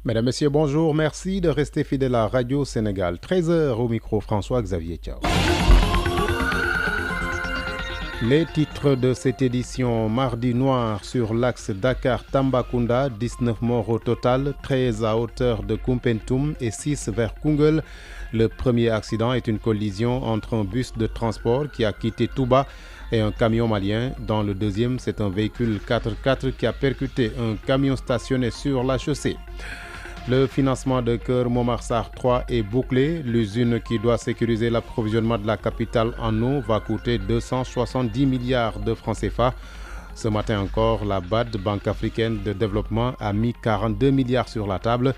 Mesdames, Messieurs, bonjour. Merci de rester fidèles à Radio Sénégal. 13h au micro, François-Xavier Thiaw. Les titres de cette édition: mardi noir sur l'axe Dakar-Tambacounda, 19 morts au total, 13 à hauteur de Koumpentoum et 6 vers Koungheul. Le premier accident est une collision entre un bus de transport qui a quitté Touba et un camion malien. Dans le deuxième, c'est un véhicule 4x4 qui a percuté un camion stationné sur la chaussée. Le financement de Keur Momar-Sarr 3 est bouclé. L'usine qui doit sécuriser l'approvisionnement de la capitale en eau va coûter 270 milliards de francs CFA. Ce matin encore, la BAD, Banque africaine de développement, a mis 42 milliards sur la table.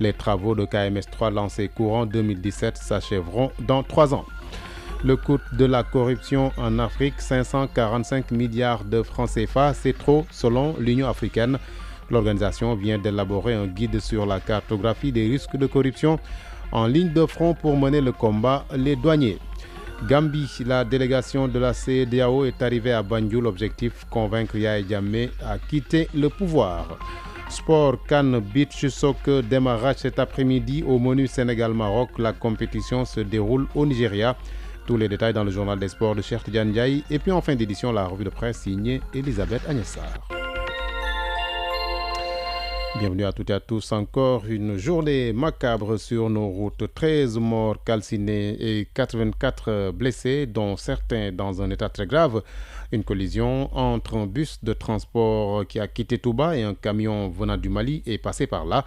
Les travaux de KMS 3 lancés courant 2017 s'achèveront dans 3 ans. Le coût de la corruption en Afrique, 545 milliards de francs CFA, c'est trop selon l'Union africaine. L'organisation vient d'élaborer un guide sur la cartographie des risques de corruption en ligne de front pour mener le combat. Les douaniers. Gambie, la délégation de la CEDEAO est arrivée à Banjul. Objectif: convaincre Yahya Jammeh à quitter le pouvoir. Sport, CAN Beach Soccer, démarrage cet après-midi au menu Sénégal-Maroc. La compétition se déroule au Nigeria. Tous les détails dans le journal des sports de Cheikh Tidiane Ndiaye. Et puis en fin d'édition, la revue de presse signée Elisabeth Agnessar. Bienvenue à toutes et à tous. Encore une journée macabre sur nos routes. 13 morts calcinés et 84 blessés, dont certains dans un état très grave. Une collision entre un bus de transport qui a quitté Touba et un camion venant du Mali est passé par là.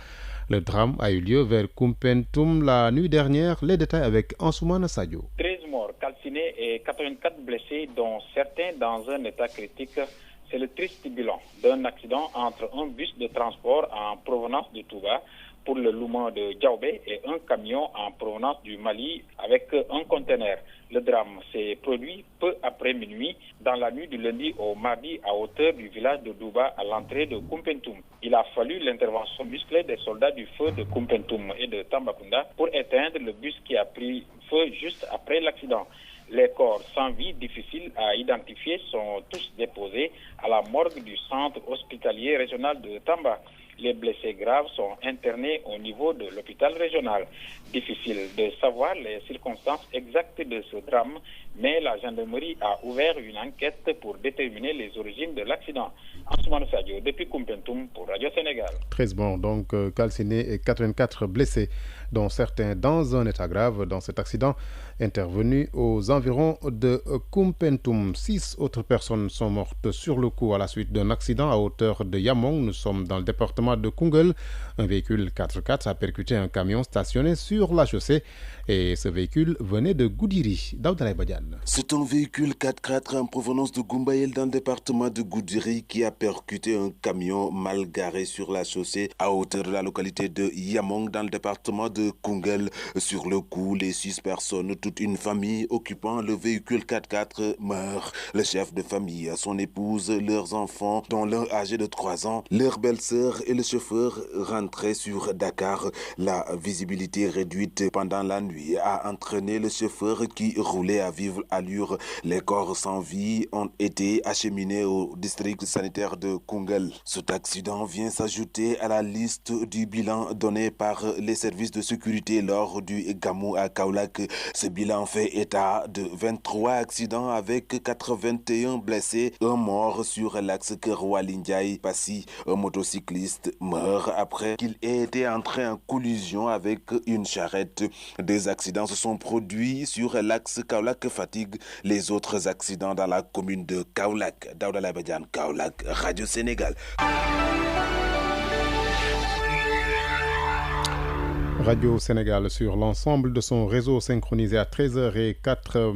Le drame a eu lieu vers Koumpentoum la nuit dernière. Les détails avec Ansoumana Sadio. 13 morts calcinés et 84 blessés, dont certains dans un état critique. C'est le triste bilan d'un accident entre un bus de transport en provenance de Touba pour le Louma de Diaobé et un camion en provenance du Mali avec un conteneur. Le drame s'est produit peu après minuit dans la nuit du lundi au mardi à hauteur du village de Douba à l'entrée de Koumpentoum. Il a fallu l'intervention musclée des soldats du feu de Koumpentoum et de Tambacounda pour éteindre le bus qui a pris feu juste après l'accident. Les corps sans vie difficiles à identifier sont tous déposés à la morgue du centre hospitalier régional de Tamba. Les blessés graves sont internés au niveau de l'hôpital régional. Difficile de savoir les circonstances exactes de ce drame, mais la gendarmerie a ouvert une enquête pour déterminer les origines de l'accident. Ansoumana Sadio, depuis Koumpentoum pour Radio Sénégal. 13 morts donc calcinés et 84 blessés, dont certains dans un état grave dans cet accident intervenu aux environs de Koumpentoum. 6 autres personnes sont mortes sur le coup à la suite d'un accident à hauteur de Yamong. Nous sommes dans le département de Koungheul. Un véhicule 4x4 a percuté un camion stationné sur la chaussée et ce véhicule venait de Goudiri. Daouda Badiane. C'est un véhicule 4x4 en provenance de Goumbaïel dans le département de Goudiri qui a percuté un camion mal garé sur la chaussée à hauteur de la localité de Yamong dans le département de Koungheul. Sur le coup, les 6 personnes, toute une famille occupant le véhicule 4x4 meurt. Le chef de famille, son épouse, leurs enfants, dont l'un âgé de 3 ans, leur belle-sœur et le chauffeur rentraient sur Dakar. La visibilité réduite pendant la nuit a entraîné le chauffeur qui roulait à vive allure. Les corps sans vie ont été acheminés au district sanitaire de Koungheul. Cet accident vient s'ajouter à la liste du bilan donné par les services de sécurité lors du Gamou à Kaolack. Ce bilan fait état de 23 accidents avec 81 blessés, un mort sur l'axe Keroualindiaï-Passy. Un motocycliste meurt après qu'il ait été entré en collision avec une charrette. Des accidents se sont produits sur l'axe Kaolack-Fatigue. Les autres accidents dans la commune de Kaolack. Daouda Labadian, Kaolack, Radio Sénégal. Radio Sénégal sur l'ensemble de son réseau synchronisé à 13h04.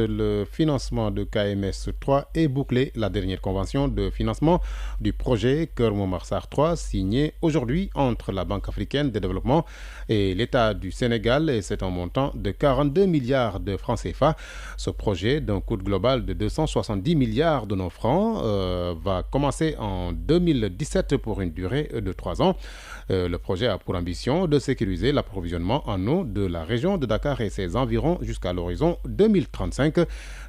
Le financement de KMS 3 est bouclé. La dernière convention de financement du projet Keur Momar-Sarr 3 signée aujourd'hui entre la Banque africaine de développement et l'État du Sénégal, et c'est un montant de 42 milliards de francs CFA. Ce projet d'un coût global de 270 milliards de nos francs va commencer en 2017 pour une durée de 3 ans. Le projet a pour ambition de sécuriser l'approvisionnement en eau de la région de Dakar et ses environs jusqu'à l'horizon 2035.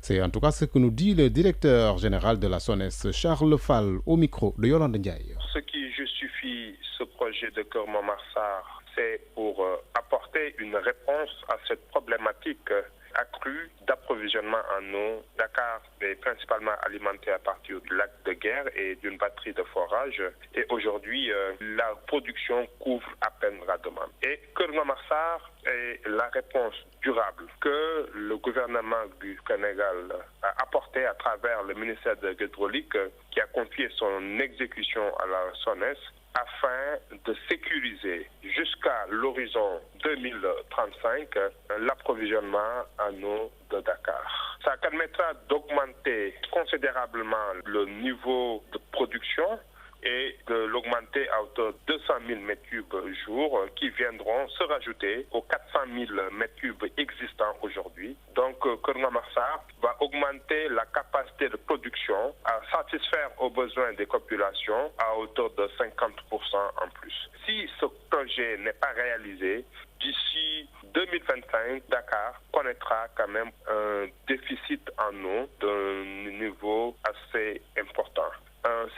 C'est en tout cas ce que nous dit le directeur général de la SONES, Charles Fall, au micro de Yolande Ndiaye. Ce qui justifie ce projet projet de Keur Momar-Sarr, c'est pour apporter une réponse à cette problématique accrue d'approvisionnement en eau. Dakar est principalement alimenté à partir du lac de Guiers et d'une batterie de forage. Et aujourd'hui, la production couvre à peine la demande. Et Keur Momar-Sarr est la réponse durable que le gouvernement du Sénégal a apportée à travers le ministère de l'Hydraulique qui a confié son exécution à la SONES afin de sécuriser jusqu'à l'horizon 2035 l'approvisionnement en eau de Dakar. Ça permettra d'augmenter considérablement le niveau de production et de l'augmenter à hauteur de 200 000 m3 jour qui viendront se rajouter aux 400 000 m3 existants aujourd'hui. Donc, Keur Momar-Sarr va augmenter la capacité de production à satisfaire aux besoins des populations à hauteur de 50% en plus. Si ce projet n'est pas réalisé, d'ici 2025, Dakar connaîtra quand même un déficit en eau d'un niveau assez important.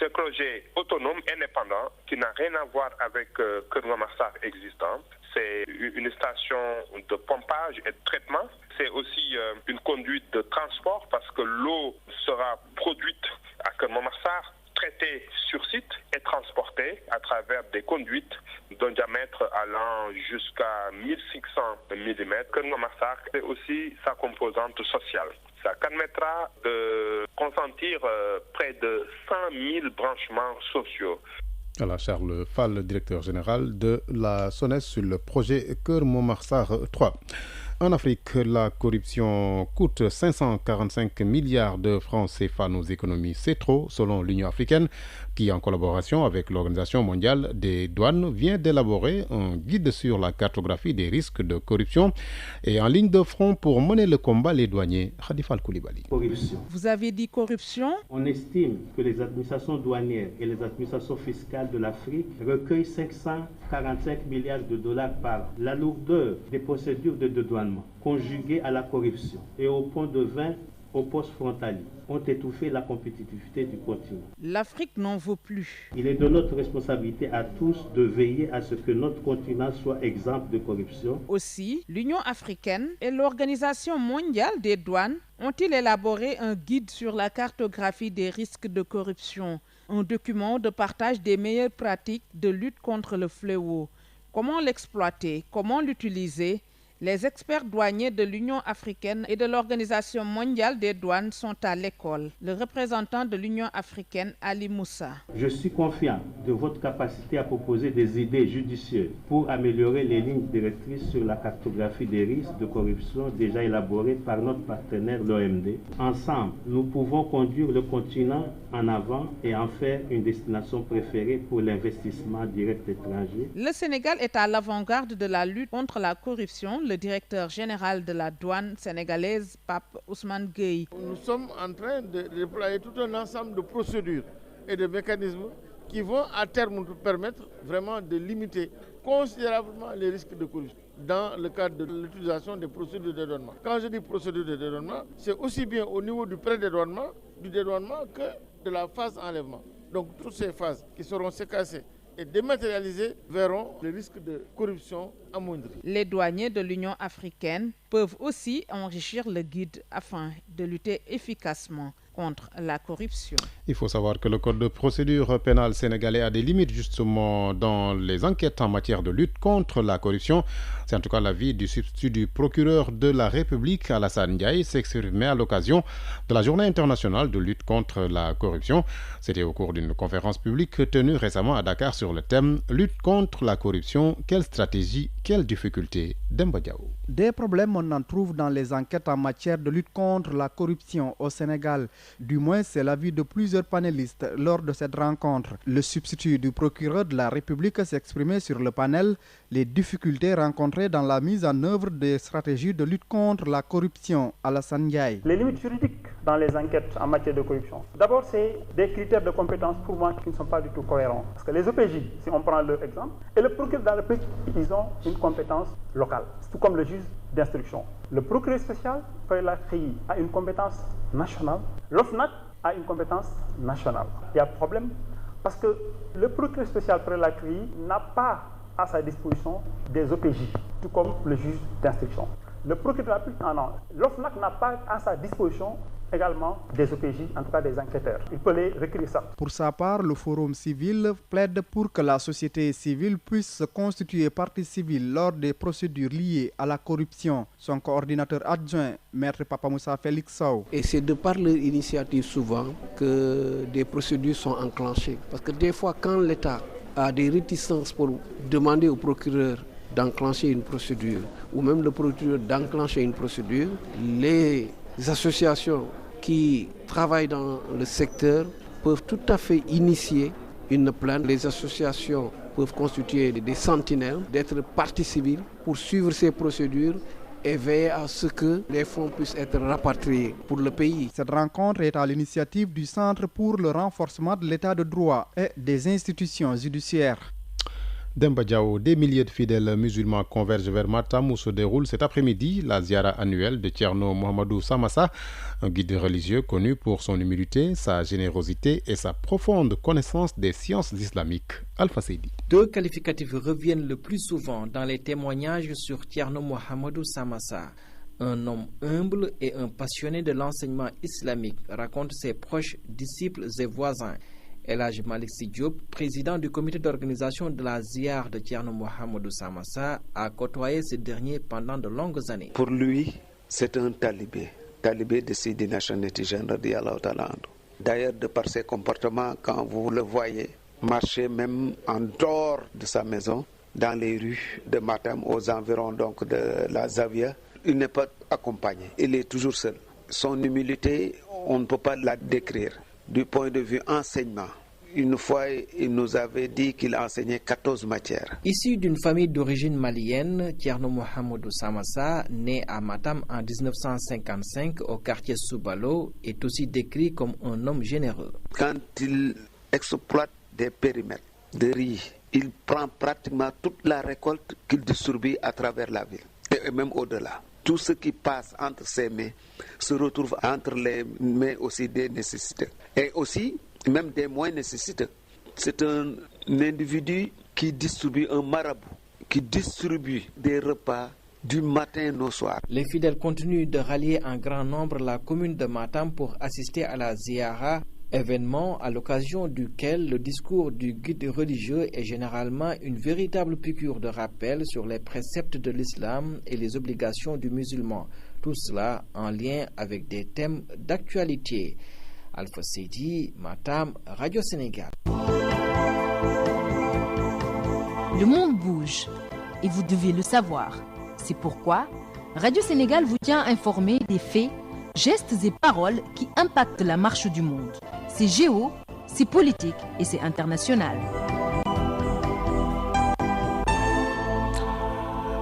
Ce projet autonome, indépendant, qui n'a rien à voir avec Keur Momar-Sarr existant. C'est une station de pompage et de traitement. C'est aussi une conduite de transport parce que l'eau sera produite à Keur Momar-Sarr, traitée sur site et transportée à travers des conduites d'un diamètre allant jusqu'à 1500 mm. Keur Momar-Sarr c'est aussi sa composante sociale. Ça permettra de consentir près de 100 000 branchements sociaux. Voilà, Charles Fall, directeur général de la SONES sur le projet Keur Momar-Sarr 3. En Afrique, la corruption coûte 545 milliards de francs CFA à nos économies. C'est trop, selon l'Union africaine, qui, en collaboration avec l'Organisation mondiale des douanes, vient d'élaborer un guide sur la cartographie des risques de corruption et en ligne de front pour mener le combat les douaniers. Khadifal Koulibaly. Corruption. Vous avez dit corruption? On estime que les administrations douanières et les administrations fiscales de l'Afrique recueillent 545 milliards de dollars par an. La lourdeur des procédures de dédouanement conjuguée à la corruption et au pont de vin aux postes frontaliers ont étouffé la compétitivité du continent. L'Afrique n'en vaut plus. Il est de notre responsabilité à tous de veiller à ce que notre continent soit exempt de corruption. Aussi, l'Union africaine et l'Organisation mondiale des douanes ont-ils élaboré un guide sur la cartographie des risques de corruption, un document de partage des meilleures pratiques de lutte contre le fléau. Comment l'exploiter? Comment l'utiliser? Les experts douaniers de l'Union africaine et de l'Organisation mondiale des douanes sont à l'école. Le représentant de l'Union africaine, Ali Moussa. Je suis confiant de votre capacité à proposer des idées judicieuses pour améliorer les lignes directrices sur la cartographie des risques de corruption déjà élaborées par notre partenaire l'OMD. Ensemble, nous pouvons conduire le continent en avant et en faire une destination préférée pour l'investissement direct étranger. Le Sénégal est à l'avant-garde de la lutte contre la corruption. Le directeur général de la douane sénégalaise, Pape Ousmane Gueye. Nous sommes en train de déployer tout un ensemble de procédures et de mécanismes qui vont à terme nous permettre vraiment de limiter considérablement les risques de corruption dans le cadre de l'utilisation des procédures de dédouanement. Quand je dis procédure de dédouanement, c'est aussi bien au niveau du pré-dédouanement, du dédouanement que de la phase enlèvement. Donc toutes ces phases qui seront séquencées et dématérialisés verront le risque de corruption amoindri. Les douaniers de l'Union africaine peuvent aussi enrichir le guide afin de lutter efficacement contre la corruption. Il faut savoir que le code de procédure pénale sénégalais a des limites justement dans les enquêtes en matière de lutte contre la corruption. C'est en tout cas l'avis du substitut du procureur de la République, Alassane Ndiaye, s'exprimait à l'occasion de la Journée internationale de lutte contre la corruption. C'était au cours d'une conférence publique tenue récemment à Dakar sur le thème « Lutte contre la corruption, quelle stratégie, quelles difficultés ?» Demba Diaw. Des problèmes on en trouve dans les enquêtes en matière de lutte contre la corruption au Sénégal. Du moins, c'est l'avis de plusieurs panélistes lors de cette rencontre. Le substitut du procureur de la République s'exprimait sur le panel les difficultés rencontrées dans la mise en œuvre des stratégies de lutte contre la corruption. Alassane Ndiaye. Les limites juridiques dans les enquêtes en matière de corruption. D'abord, c'est des critères de compétence pour moi qui ne sont pas du tout cohérents. Parce que les OPJ, si on prend leur exemple, et le procureur de la République, ils ont une compétence locale, tout comme le juge d'instruction. Le procureur spécial, a une compétence nationale. L'OFNAC a une compétence nationale. Il y a problème Parce que le procureur spécial près la CRI n'a pas à sa disposition des OPJ, tout comme le juge d'instruction. Le procureur l'OFNAC n'a pas à sa disposition également des OPJ, en tout cas des enquêteurs. Il peut les requérir ça. Pour sa part, le Forum civil plaide pour que la société civile puisse se constituer partie civile lors des procédures liées à la corruption. Son coordinateur adjoint, Maître Papa Moussa Félix Sow. Et c'est de par leur initiative souvent que des procédures sont enclenchées. Parce que des fois, quand l'État a des réticences pour demander au procureur d'enclencher une procédure, ou même le procureur d'enclencher une procédure, les associations qui travaillent dans le secteur peuvent tout à fait initier une plainte. Les associations peuvent constituer des sentinelles, d'être partie civile pour suivre ces procédures et veiller à ce que les fonds puissent être rapatriés pour le pays. Cette rencontre est à l'initiative du Centre pour le renforcement de l'état de droit et des institutions judiciaires. Demba Diao, des milliers de fidèles musulmans convergent vers Matam où se déroule cet après-midi la ziara annuelle de Thierno Mohamedou Samassa, un guide religieux connu pour son humilité, sa générosité et sa profonde connaissance des sciences islamiques. Alpha Seydi. Deux qualificatifs reviennent le plus souvent dans les témoignages sur Thierno Mohamedou Samassa. Un homme humble et un passionné de l'enseignement islamique, racontent ses proches, disciples et voisins. El Hadj Malick Sy Diop, président du comité d'organisation de la ziar de Thierno Mohamedou Samassa, a côtoyé ce dernier pendant de longues années. Pour lui, c'est un talibé de Sidi Ahmed Tidiane radiyallahu ta'ala anhu. D'ailleurs, de par ses comportements, quand vous le voyez marcher même en dehors de sa maison, dans les rues de Matam, aux environs donc de la Zawiya, il n'est pas accompagné, il est toujours seul. Son humilité, on ne peut pas la décrire. Du point de vue enseignement, une fois, il nous avait dit qu'il enseignait 14 matières. Issu d'une famille d'origine malienne, Thierno Mohamedou Samassa, né à Matam en 1955 au quartier Soubalo, est aussi décrit comme un homme généreux. Quand il exploite des périmètres de riz, il prend pratiquement toute la récolte qu'il distribue à travers la ville et même au-delà. Tout ce qui passe entre ses mains se retrouve entre les mains aussi des nécessités. Et aussi, même des moins nécessiteux. C'est un individu qui distribue, un marabout, qui distribue des repas du matin au soir. Les fidèles continuent de rallier en grand nombre la commune de Matam pour assister à la ziara, événement à l'occasion duquel le discours du guide religieux est généralement une véritable piqûre de rappel sur les préceptes de l'islam et les obligations du musulman. Tout cela en lien avec des thèmes d'actualité. Alpha Seydi, Matam, Radio Sénégal. Le monde bouge et vous devez le savoir. C'est pourquoi Radio Sénégal vous tient informé des faits, gestes et paroles qui impactent la marche du monde. C'est géo, c'est politique et c'est international.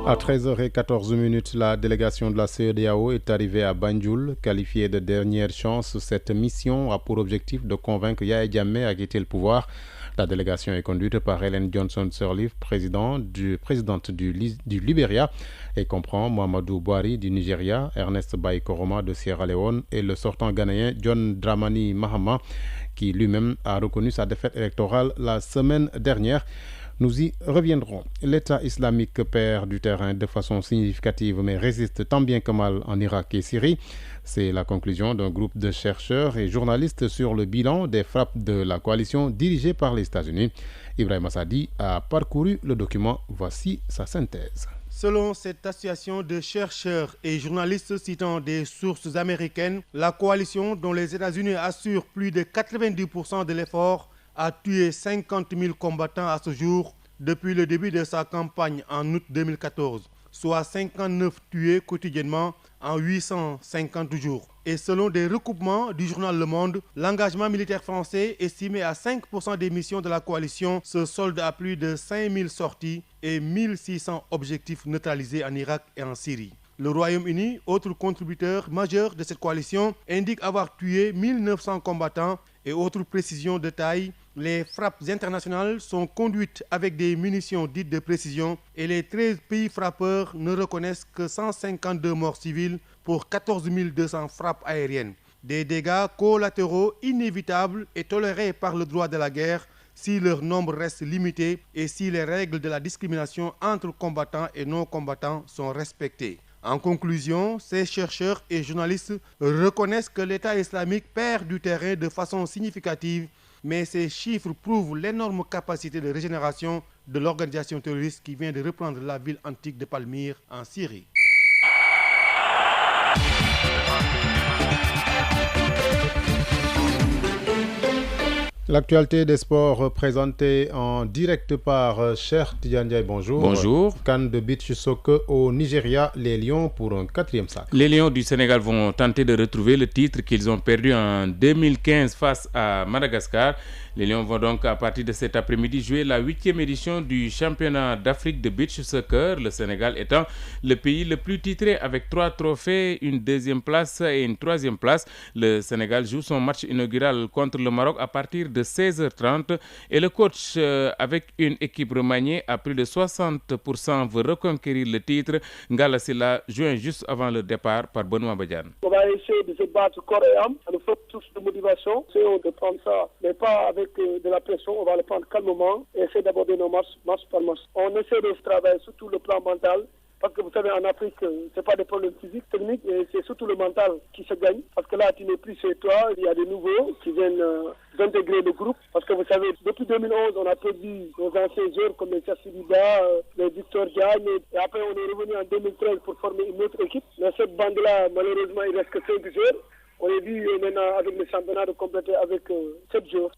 À 13h14, la délégation de la CEDEAO est arrivée à Banjul. Qualifiée de dernière chance, cette mission a pour objectif de convaincre Yahya Jammeh à quitter le pouvoir. La délégation est conduite par Ellen Johnson Sirleaf, présidente du Libéria, et comprend Muhammadu Buhari du Nigeria, Ernest Bai Koroma de Sierra Leone et le sortant ghanéen John Dramani Mahama, qui lui-même a reconnu sa défaite électorale la semaine dernière. Nous y reviendrons. L'État islamique perd du terrain de façon significative mais résiste tant bien que mal en Irak et Syrie. C'est la conclusion d'un groupe de chercheurs et journalistes sur le bilan des frappes de la coalition dirigée par les États-Unis. Ibrahim Assadi a parcouru le document. Voici sa synthèse. Selon cette association de chercheurs et journalistes citant des sources américaines, la coalition dont les États-Unis assurent plus de 90% de l'effort a tué 50 000 combattants à ce jour depuis le début de sa campagne en août 2014, soit 59 tués quotidiennement en 850 jours. Et selon des recoupements du journal Le Monde, l'engagement militaire français estimé à 5% des missions de la coalition se solde à plus de 5000 sorties et 1600 objectifs neutralisés en Irak et en Syrie. Le Royaume-Uni, autre contributeur majeur de cette coalition, indique avoir tué 1900 combattants. Et autre précision de taille, les frappes internationales sont conduites avec des munitions dites de précision et les 13 pays frappeurs ne reconnaissent que 152 morts civiles pour 14 200 frappes aériennes. Des dégâts collatéraux inévitables et tolérés par le droit de la guerre, si leur nombre reste limité et si les règles de la discrimination entre combattants et non-combattants sont respectées. En conclusion, ces chercheurs et journalistes reconnaissent que l'État islamique perd du terrain de façon significative, mais ces chiffres prouvent l'énorme capacité de régénération de l'organisation terroriste qui vient de reprendre la ville antique de Palmyre en Syrie. L'actualité des sports présentée en direct par Cheikh Tidiane Ndiaye, bonjour. Bonjour. CAN de beach soccer au Nigeria, les Lions pour un 4e sac. Les Lions du Sénégal vont tenter de retrouver le titre qu'ils ont perdu en 2015 face à Madagascar. Les Lions vont donc à partir de cet après-midi jouer la 8e édition du championnat d'Afrique de beach soccer, le Sénégal étant le pays le plus titré avec 3 trophées, une 2e place et une 3e place. Le Sénégal joue son match inaugural contre le Maroc à partir de 16h30 et le coach avec une équipe remaniée à plus de 60% veut reconquérir le titre. Ngala Sylla joint juste avant le départ par Benoît Badiane. On va essayer de se battre corps et âme, à nous faire tous de motivation. Essayons de prendre ça, mais pas avec de la pression, on va le prendre calmement et essayer d'aborder nos matchs par match. On essaie de travailler surtout le plan mental. Parce que vous savez, en Afrique, c'est pas des problèmes physiques, techniques, et c'est surtout le mental qui se gagne. Parce que là, tu n'es plus chez toi, il y a des nouveaux qui viennent d'intégrer le groupe. Parce que vous savez, depuis 2011, on a perdu nos anciens joueurs comme les Chassiliba, les Victor Diagne, et après on est revenu en 2013 pour former une autre équipe. Mais cette bande-là, malheureusement, il reste que 5 joueurs. On est vu maintenant avec le championnat de compléter avec 7 joueurs.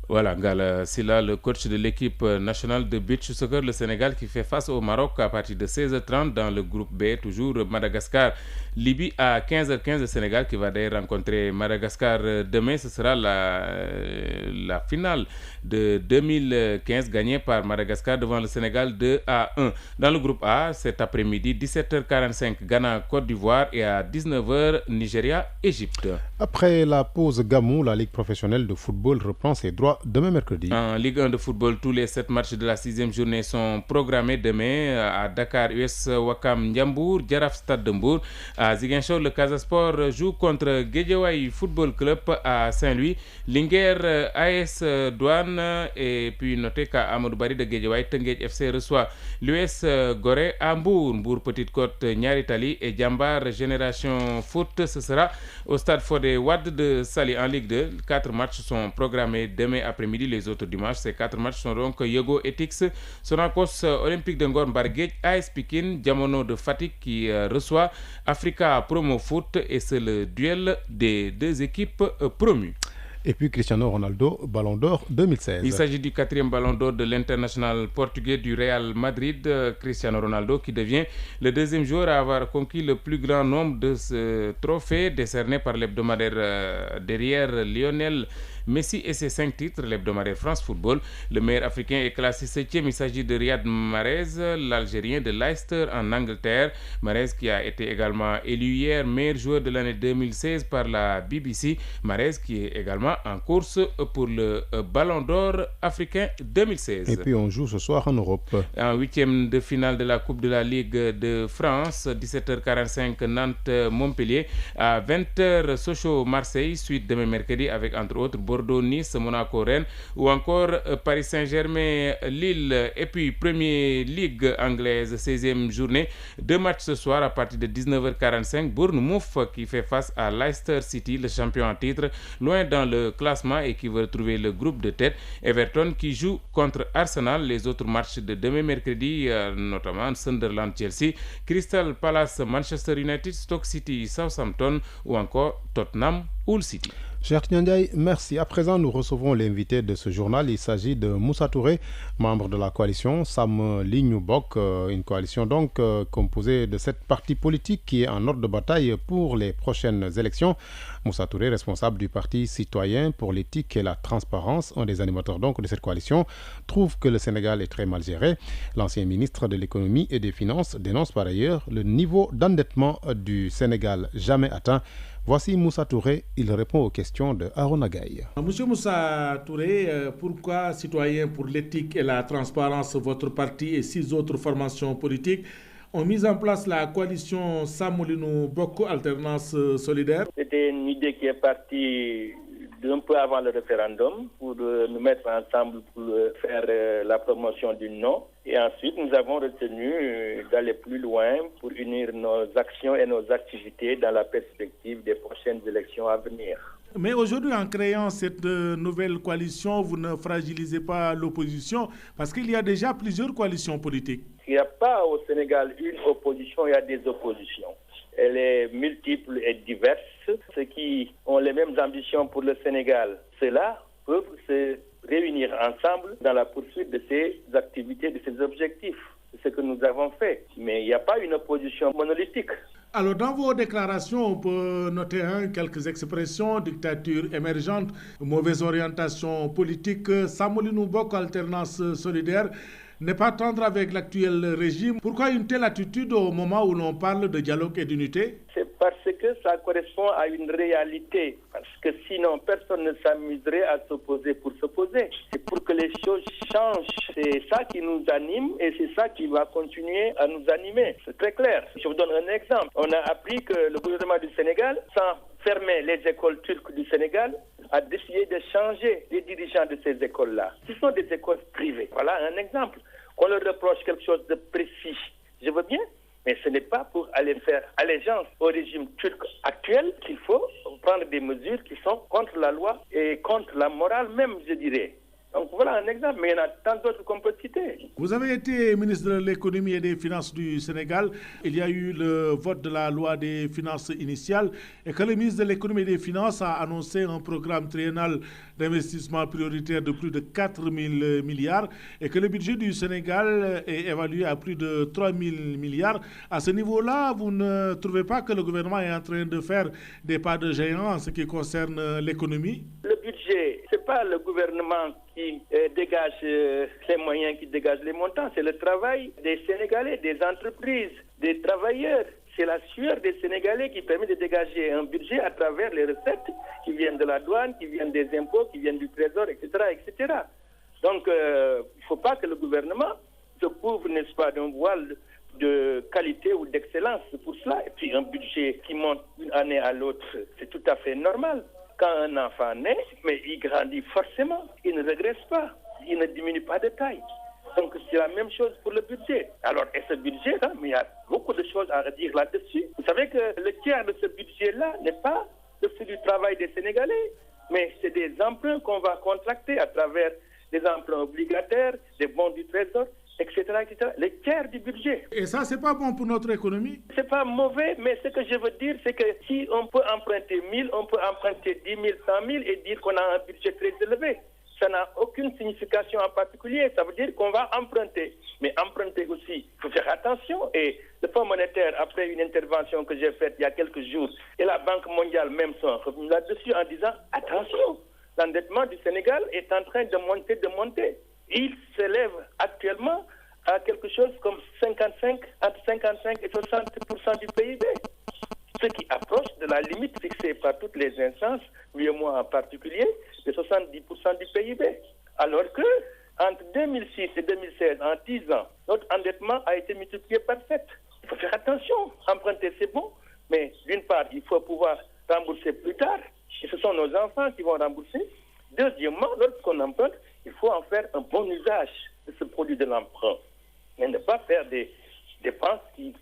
Voilà, Ngala Sylla, le coach de l'équipe nationale de beach soccer, le Sénégal qui fait face au Maroc à partir de 16h30 dans le groupe B, toujours Madagascar. Libye à 15h15, le Sénégal qui va d'ailleurs rencontrer Madagascar demain. Ce sera la finale de 2015 gagnée par Madagascar devant le Sénégal 2-1. Dans le groupe A, cet après-midi, 17h45, Ghana, Côte d'Ivoire et à 19h, Nigeria, Égypte. Après la pause Gamou, la Ligue professionnelle de football reprend ses droits demain mercredi. En Ligue 1 de football, tous les 7 matchs de la 6e journée sont programmés demain à Dakar, US Ouakam, Ndiambour, Jaraaf, Stade de Mbour. À Ziguinchor, le Casa Sport joue contre Guédiawaye Football Club à Saint-Louis. Linguère, AS Douane et puis notez qu'à Amadou Barry de Guédiawaye, Tenguej FC reçoit l'US Gorée à Mbour. Mbour Petite Côte, Niary Tally et Jambar Génération Foot. Ce sera au stade Fodé Wade de Saly en Ligue 2. 4 matchs sont programmés demain après-midi, les autres dimanches. Ces 4 matchs sont donc Yogo Etix, Sonacos Olympique de Ngor Mbarguej, AS Pikine, Diamono de Fatick qui reçoit Africa Promo Foot et c'est le duel des 2 équipes promues. Et puis Cristiano Ronaldo, Ballon d'Or 2016. Il s'agit du 4e Ballon d'Or de l'international portugais du Real Madrid, Cristiano Ronaldo, qui devient le 2e joueur à avoir conquis le plus grand nombre de ce trophée décerné par l'hebdomadaire derrière Lionel Messi et ses 5 titres, l'hebdomadaire France Football. Le meilleur africain est classé 7e. Il s'agit de Riyad Mahrez, l'Algérien de Leicester en Angleterre. Mahrez qui a été également élu hier meilleur joueur de l'année 2016 par la BBC. Mahrez qui est également en course pour le Ballon d'Or africain 2016. Et puis on joue ce soir en Europe. En 8e de finale de la Coupe de la Ligue de France, 17h45 Nantes-Montpellier. À 20h Sochaux-Marseille, suite demain mercredi avec entre autres Bordeaux, Nice, Monaco, Rennes ou encore Paris Saint-Germain, Lille. Et puis Premier Ligue anglaise, 16e journée. 2 matchs ce soir à partir de 19h45. Bournemouth qui fait face à Leicester City, le champion en titre, loin dans le classement et qui veut retrouver le groupe de tête. Everton qui joue contre Arsenal. Les autres matchs de demain mercredi, notamment Sunderland-Chelsea, Crystal Palace-Manchester United, Stoke City-Southampton ou encore Tottenham-Hull City. Cher Ndiaye, merci. À présent, nous recevons l'invité de ce journal. Il s'agit de Moussa Touré, membre de la coalition Sam Lignou Bok, une coalition donc composée de 7 partis politiques qui est en ordre de bataille pour les prochaines élections. Moussa Touré, responsable du Parti citoyen pour l'éthique et la transparence, un des animateurs donc de cette coalition, trouve que le Sénégal est très mal géré. L'ancien ministre de l'économie et des finances dénonce par ailleurs le niveau d'endettement du Sénégal jamais atteint. Voici Moussa Touré, il répond aux questions de Arona Gaye. Monsieur Moussa Touré, pourquoi Citoyens pour l'éthique et la transparence, votre parti et 6 autres formations politiques ont mis en place la coalition Sam Lignou Bok Alternance Solidaire? C'était une idée qui est partie un peu avant le référendum pour nous mettre ensemble pour faire la promotion du non. Et ensuite, nous avons retenu d'aller plus loin pour unir nos actions et nos activités dans la perspective des prochaines élections à venir. Mais aujourd'hui, en créant cette nouvelle coalition, vous ne fragilisez pas l'opposition parce qu'il y a déjà plusieurs coalitions politiques. Il n'y a pas au Sénégal une opposition, il y a des oppositions. Elle est multiple et diverse. Ceux qui ont les mêmes ambitions pour le Sénégal, ceux-là peuvent se réunir ensemble dans la poursuite de ces activités, de ces objectifs. C'est ce que nous avons fait. Mais il n'y a pas une opposition monolithique. Alors, dans vos déclarations, on peut noter quelques expressions: dictature émergente, mauvaise orientation politique, Samoulinou Bok, alternance solidaire, n'est pas tendre avec l'actuel régime. Pourquoi une telle attitude au moment où l'on parle de dialogue et d'unité? C'est parce que ça correspond à une réalité. Parce que sinon, personne ne s'amuserait à s'opposer pour s'opposer. C'est pour que les choses changent. C'est ça qui nous anime et c'est ça qui va continuer à nous animer. C'est très clair. Je vous donne un exemple. On a appris que le gouvernement du Sénégal, sans fermer les écoles turques du Sénégal, a décidé de changer les dirigeants de ces écoles-là. Ce sont des écoles privées. Voilà un exemple. Qu'on leur reproche quelque chose de précis, je veux bien, mais ce n'est pas pour aller faire allégeance au régime turc actuel qu'il faut prendre des mesures qui sont contre la loi et contre la morale même, je dirais. Donc voilà un exemple, mais il y en a tant d'autres qu'on peut citer. Vous avez été ministre de l'économie et des finances du Sénégal. Il y a eu le vote de la loi des finances initiale et que le ministre de l'économie et des finances a annoncé un programme triennal d'investissement prioritaire de plus de 4 000 milliards et que le budget du Sénégal est évalué à plus de 3 000 milliards. À ce niveau-là, vous ne trouvez pas que le gouvernement est en train de faire des pas de géant en ce qui concerne l'économie? Le budget, ce n'est pas le gouvernement qui dégage les moyens, qui dégage les montants. C'est le travail des Sénégalais, des entreprises, des travailleurs. C'est la sueur des Sénégalais qui permet de dégager un budget à travers les recettes qui viennent de la douane, qui viennent des impôts, qui viennent du trésor, etc. etc. Donc, il ne faut pas que le gouvernement se couvre, n'est-ce pas, d'un voile de qualité ou d'excellence pour cela. Et puis, un budget qui monte d'une année à l'autre, c'est tout à fait normal. Quand un enfant naît, mais il grandit forcément, il ne régresse pas, il ne diminue pas de taille. Donc c'est la même chose pour le budget. Alors, et ce budget-là, mais il y a beaucoup de choses à dire là-dessus. Vous savez que le tiers de ce budget-là n'est pas le fruit du travail des Sénégalais, mais c'est des emprunts qu'on va contracter à travers des emprunts obligataires, des bons du trésor, etc., etc. Le tiers du budget. Et ça, c'est pas bon pour notre économie? C'est pas mauvais, mais ce que je veux dire, c'est que si on peut emprunter 1000, on peut emprunter 10 000, 100 000 et dire qu'on a un budget très élevé. Ça n'a aucune signification en particulier. Ça veut dire qu'on va emprunter. Mais emprunter aussi, il faut faire attention. Et le Fonds monétaire, après une intervention que j'ai faite il y a quelques jours, et la Banque mondiale même sont revenus là-dessus en disant attention, l'endettement du Sénégal est en train de monter, de monter. Il s'élève actuellement à quelque chose comme entre 55 et 60% du PIB. Ce qui approche de la limite fixée par toutes les instances, lui et moi en particulier, de 70% du PIB. Alors que, entre 2006 et 2016, en 10 ans, notre endettement a été multiplié par 7. Il faut faire attention. Emprunter, c'est bon, mais d'une part, il faut pouvoir rembourser plus tard, et ce sont nos enfants qui vont rembourser. Deuxièmement, lorsqu'on emprunte, il faut en faire un bon usage de ce produit de l'emprunt, mais ne pas faire des dépenses qui,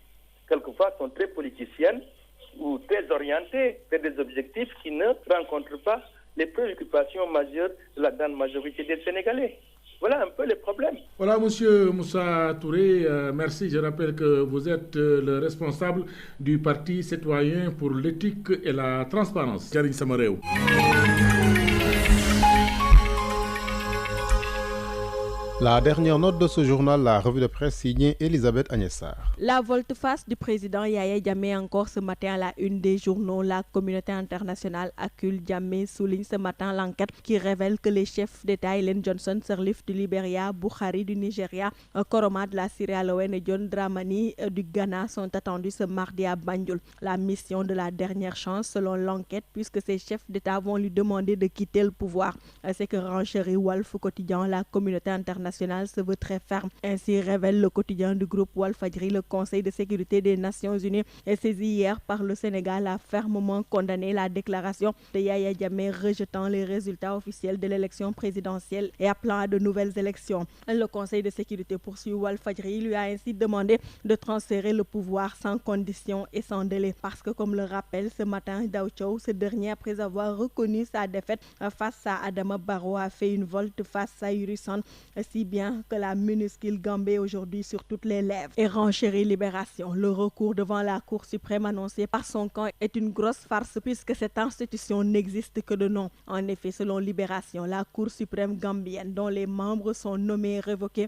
quelquefois, sont très politiciennes ou très orientées vers des objectifs qui ne rencontrent pas les préoccupations majeures de la grande majorité des Sénégalais. Voilà un peu les problèmes. Voilà, Monsieur Moussa Touré, merci. Je rappelle que vous êtes le responsable du Parti citoyen pour l'éthique et la transparence. Karim Samaréou. La dernière note de ce journal, la revue de presse signée Elisabeth Agnessar. La volte-face du président Yahya Jammeh encore ce matin à la une des journaux. La communauté internationale accuse Jammeh, souligne ce matin l'enquête qui révèle que les chefs d'État Ellen Johnson Sirleaf du Libéria, Buhari du Nigeria, Koroma de la Sierra Leone et John Dramani du Ghana sont attendus ce mardi à Banjul. La mission de la dernière chance selon l'enquête, puisque ces chefs d'État vont lui demander de quitter le pouvoir. C'est que renchérit Walf Quotidien, la communauté internationale internationale se veut très ferme. Ainsi révèle le quotidien du groupe Walfadjri. Le Conseil de sécurité des Nations Unies est saisi hier par le Sénégal a fermement condamné la déclaration de Yaya Jammeh rejetant les résultats officiels de l'élection présidentielle et appelant à de nouvelles élections. Le Conseil de sécurité poursuit Walfadjri, lui a ainsi demandé de transférer le pouvoir sans condition et sans délai parce que, comme le rappelle ce matin Daw Chow, ce dernier, après avoir reconnu sa défaite face à Adama Barrow, a fait une volte face à Urisan, si bien que la minuscule gambée aujourd'hui sur toutes les lèvres. Et renchérit Libération. Le recours devant la Cour suprême annoncé par son camp est une grosse farce puisque cette institution n'existe que de nom. En effet, selon Libération, la Cour suprême gambienne, dont les membres sont nommés et révoqués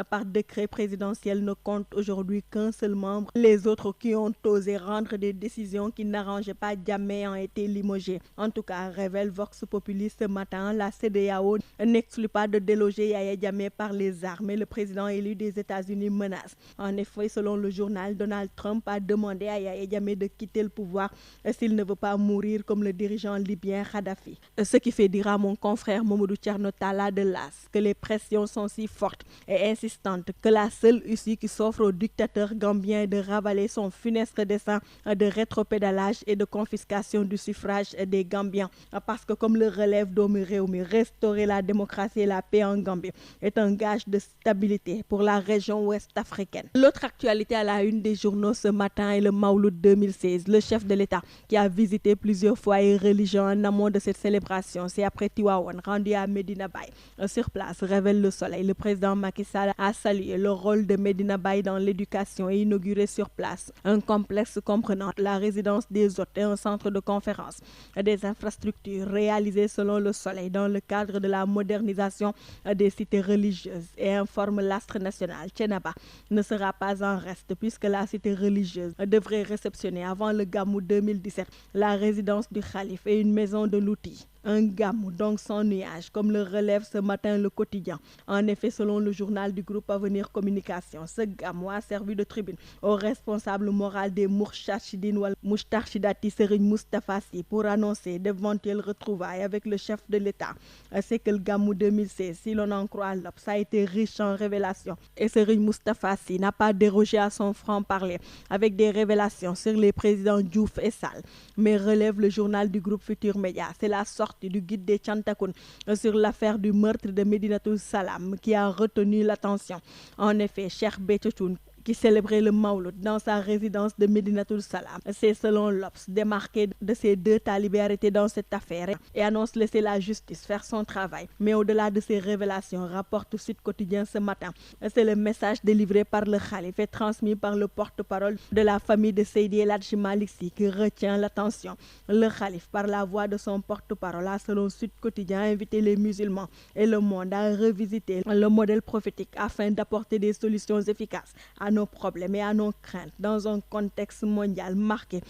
par décret présidentiel, ne compte aujourd'hui qu'un seul membre. Les autres qui ont osé rendre des décisions qui n'arrangeaient pas Jammeh ont été limogés. En tout cas, révèle Vox Populi ce matin, la CEDEAO n'exclut pas de déloger Yaya Jammeh par les armes et le président élu des États-Unis menace. En effet, selon le journal, Donald Trump a demandé à Yaya Jammeh de quitter le pouvoir s'il ne veut pas mourir comme le dirigeant libyen Kadhafi. Ce qui fait dire à mon confrère Mamadou Thierno Talla de l'AS que les pressions sont si fortes et insistantes que la seule issue qui s'offre au dictateur gambien est de ravaler son funeste dessein de rétropédalage et de confiscation du suffrage des Gambiens. Parce que, comme le relève Domi Réumi, restaurer la démocratie et la paix en Gambie est un gage de stabilité pour la région ouest africaine. L'autre actualité à la une des journaux ce matin est le Mawlud 2016. Le chef de l'État qui a visité plusieurs foyers religieux en amont de cette célébration, c'est après Tivaouane, rendu à Medina Baye. Sur place, révèle Le Soleil, le président Macky Sall a salué le rôle de Medina Baye dans l'éducation et inauguré sur place un complexe comprenant la résidence des hôtes et un centre de conférence. Des infrastructures réalisées selon Le Soleil dans le cadre de la modernisation des cités religieuses, et informe l'Astre national. Thiénaba ne sera pas en reste puisque la cité religieuse devrait réceptionner avant le Gamou 2017 la résidence du Khalife et une maison de l'outil. Un Gamou donc sans nuage, comme le relève ce matin le quotidien. En effet, selon le journal du groupe Avenir Communication, ce Gamou a servi de tribune au responsable moral des Moustarchidines ou Moustarchidati Serigne Moustapha Sy pour annoncer d'éventuelles retrouvailles avec le chef de l'État. C'est que le Gamou 2016, si l'on en croit l'Obs, a été riche en révélations. Et Serigne Moustapha Sy n'a pas dérogé à son franc-parler avec des révélations sur les présidents Diouf et Sall. Mais relève le journal du groupe Futur Média, c'est la sortie du guide des Tchantakoun sur l'affaire du meurtre de Medinatoul Salam qui a retenu l'attention. En effet, Cheikh Béthio Thioune, qui célébrait le Mawlud dans sa résidence de Medinatoul Salam, s'est selon l'Obs démarqué de ces deux talibés arrêtés dans cette affaire et annonce laisser la justice faire son travail. Mais au-delà de ces révélations, rapporte Sud Quotidien ce matin, c'est le message délivré par le Khalife et transmis par le porte-parole de la famille de Seydi El Hadji Malick Sy qui retient l'attention. Le Khalife, par la voix de son porte-parole, a selon Sud Quotidien invité les musulmans et le monde à revisiter le modèle prophétique afin d'apporter des solutions efficaces à nos problèmes et à nos craintes dans un contexte mondial marqué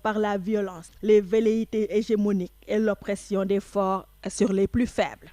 par la violence, les velléités hégémoniques et l'oppression des forts sur les plus faibles.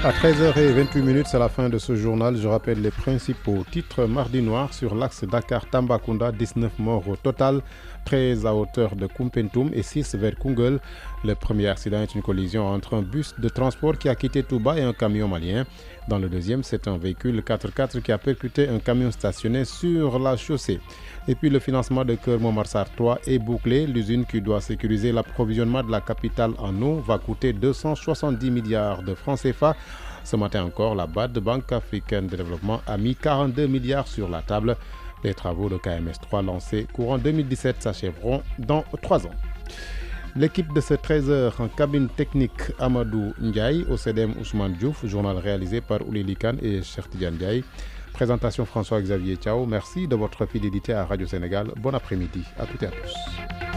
À 13h28, c'est la fin de ce journal. Je rappelle les principaux titres. Mardi noir sur l'axe Dakar-Tambacounda, 19 morts au total, 13 à hauteur de Koumpentoum et 6 vers Koungheul. Le premier accident est une collision entre un bus de transport qui a quitté Touba et un camion malien. Dans le deuxième, c'est un véhicule 4x4 qui a percuté un camion stationné sur la chaussée. Et puis le financement de Keur Momar-Sarr 3 est bouclé. L'usine qui doit sécuriser l'approvisionnement de la capitale en eau va coûter 270 milliards de francs CFA. Ce matin encore, la BAD, Banque africaine de développement, a mis 42 milliards sur la table. Les travaux de KMS 3 lancés courant 2017 s'achèveront dans 3 ans. L'équipe de ce 13h en cabine technique Amadou Ndiaye, au CDM Ousmane Diouf, journal réalisé par Oulili Khan et Cheikh Tidiane Ndiaye. Présentation François-Xavier Thiao. Merci de votre fidélité à Radio Sénégal. Bon après-midi à toutes et à tous.